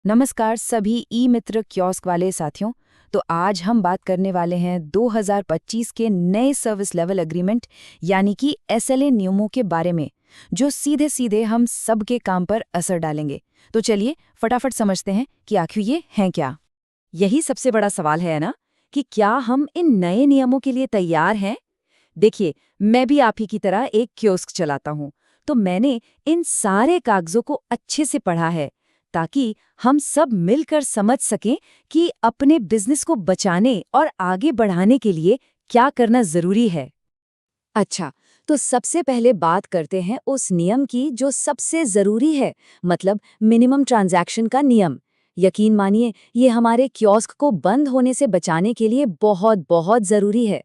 नमस्कार सभी ई मित्र कियोस्क वाले साथियों। तो आज हम बात करने वाले हैं 2025 के नए सर्विस लेवल एग्रीमेंट यानी कि एसएलए नियमों के बारे में, जो सीधे सीधे हम सब के काम पर असर डालेंगे। तो चलिए फटाफट समझते हैं कि आखिर ये हैं क्या। यही सबसे बड़ा सवाल है ना, कि क्या हम इन नए नियमों के लिए तैयार हैं। देखिए, मैं भी आप ही की तरह एक कियोस्क चलाता हूँ, तो मैंने इन सारे कागजों को अच्छे से पढ़ा है ताकि हम सब मिलकर समझ सकें कि अपने बिजनेस को बचाने और आगे बढ़ाने के लिए क्या करना जरूरी है। अच्छा, तो सबसे पहले बात करते हैं उस नियम की जो सबसे जरूरी है, मतलब मिनिमम ट्रांजैक्शन का नियम। यकीन मानिए, ये हमारे कियोस्क को बंद होने से बचाने के लिए बहुत बहुत जरूरी है।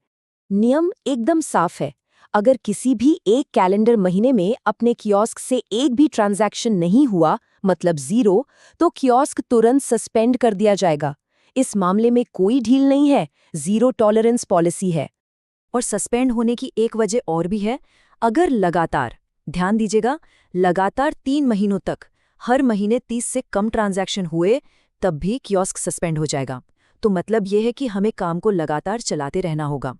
नियम एकदम साफ है। अगर किसी भी एक कैलेंडर महीने में अपने कियोस्क से एक भी ट्रांजैक्शन नहीं हुआ, मतलब 0, तो कियोस्क तुरंत सस्पेंड कर दिया जाएगा। इस मामले में कोई ढील नहीं है, जीरो टॉलरेंस पॉलिसी है। और सस्पेंड होने की एक वजह और भी है। अगर लगातार, ध्यान दीजिएगा, लगातार 3 महीनों तक हर महीने 30 से कम ट्रांजैक्शन हुए, तब भी कियोस्क सस्पेंड हो जाएगा। तो मतलब यह है कि हमें काम को लगातार चलाते रहना होगा।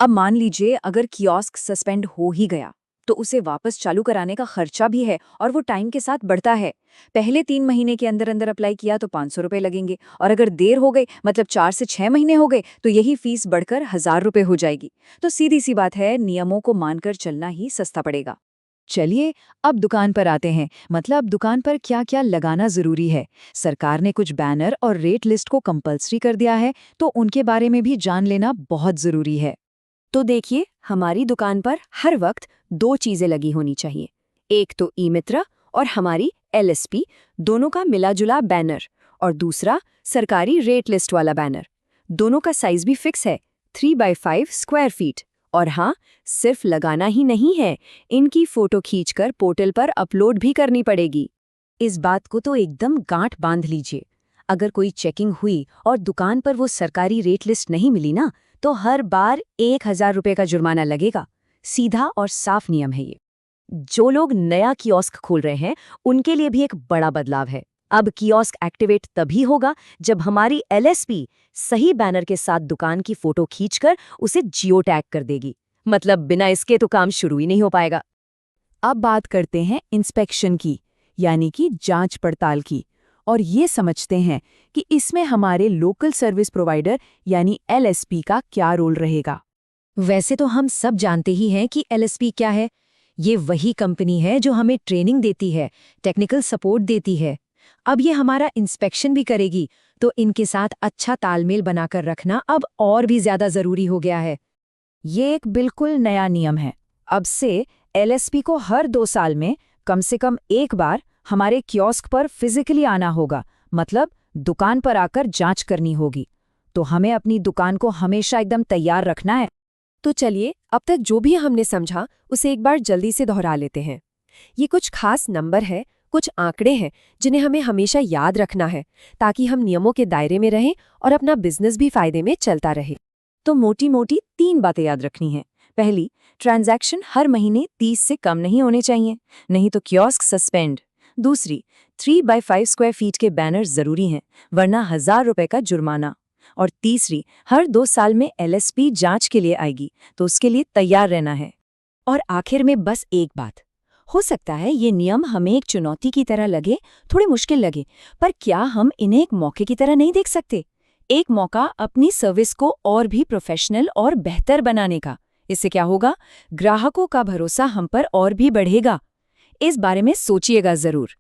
अब मान लीजिए अगर कियोस्क सस्पेंड हो ही गया, तो उसे वापस चालू कराने का खर्चा भी है और वो टाइम के साथ बढ़ता है। पहले 3 महीने के अंदर अंदर अप्लाई किया तो 500 रुपये लगेंगे, और अगर देर हो गई, मतलब 4 से 6 महीने हो गए, तो यही फीस बढ़कर 1000 रुपये हो जाएगी। तो सीधी सी बात है, नियमों को मानकर चलना ही सस्ता पड़ेगा। चलिए अब दुकान पर आते हैं, मतलब दुकान पर क्या क्या लगाना जरूरी है। सरकार ने कुछ बैनर और रेट लिस्ट को कंपल्सरी कर दिया है, तो उनके बारे में भी जान लेना बहुत जरूरी है। तो देखिए, हमारी दुकान पर हर वक्त 2 चीजें लगी होनी चाहिए। एक तो ई मित्र और हमारी एलएसपी, दोनों का मिला-जुला बैनर, और दूसरा सरकारी रेट लिस्ट वाला बैनर। दोनों का साइज भी फिक्स है, 3x5 स्क्वायर फीट। और हाँ, सिर्फ लगाना ही नहीं है, इनकी फोटो खींचकर पोर्टल पर अपलोड भी करनी पड़ेगी। इस बात को तो एकदम गांठ बांध लीजिए। अगर कोई चेकिंग हुई और दुकान पर वो सरकारी रेट लिस्ट नहीं मिली ना, तो हर बार 1000 रुपये का जुर्माना लगेगा। सीधा और साफ नियम है ये। जो लोग नया कियोस्क खोल रहे हैं, उनके लिए भी एक बड़ा बदलाव है। अब कियोस्क एक्टिवेट तभी होगा जब हमारी एलएसपी सही बैनर के साथ दुकान की फोटो खींचकर उसे जियो टैग कर देगी। मतलब बिना इसके तो काम शुरू ही नहीं हो पाएगा। अब बात करते हैं इंस्पेक्शन की, यानी कि जांच पड़ताल की, और ये समझते हैं कि इसमें हमारे लोकल सर्विस प्रोवाइडर यानी एलएसपी का क्या रोल रहेगा। वैसे तो हम सब जानते ही हैं कि एलएसपी क्या है। ये वही कंपनी है जो हमें ट्रेनिंग देती है, टेक्निकल सपोर्ट देती है। अब ये हमारा इंस्पेक्शन भी करेगी, तो इनके साथ अच्छा तालमेल बनाकर रखना अब और भी ज्यादा जरूरी हो गया है। ये एक बिल्कुल नया नियम है। अब से एलएसपी को हर 2 साल में कम से कम एक बार हमारे कियोस्क पर फिजिकली आना होगा, मतलब दुकान पर आकर जांच करनी होगी। तो हमें अपनी दुकान को हमेशा एकदम तैयार रखना है। तो चलिए, अब तक जो भी हमने समझा उसे एक बार जल्दी से दोहरा लेते हैं। ये कुछ खास नंबर है, कुछ आंकड़े हैं जिन्हें हमें हमेशा याद रखना है, ताकि हम नियमों के दायरे में रहें और अपना बिजनेस भी फायदे में चलता रहे। तो मोटी मोटी 3 बातें याद रखनी है। पहली, ट्रांजैक्शन हर महीने 30 से कम नहीं होने चाहिए, नहीं तो कियोस्क सस्पेंड। दूसरी, 3x5 स्क्वायर फीट के बैनर जरूरी हैं, वरना 1000 रुपये का जुर्माना। और तीसरी, हर 2 साल में एलएसपी जांच के लिए आएगी, तो उसके लिए तैयार रहना है। और आखिर में बस एक बात, हो सकता है ये नियम हमें एक चुनौती की तरह लगे, थोड़ी मुश्किल लगे, पर क्या हम इन्हें एक मौके की तरह नहीं देख सकते? एक मौका अपनी सर्विस को और भी प्रोफेशनल और बेहतर बनाने का। इससे क्या होगा? ग्राहकों का भरोसा हम पर और भी बढ़ेगा। इस बारे में सोचिएगा जरूर।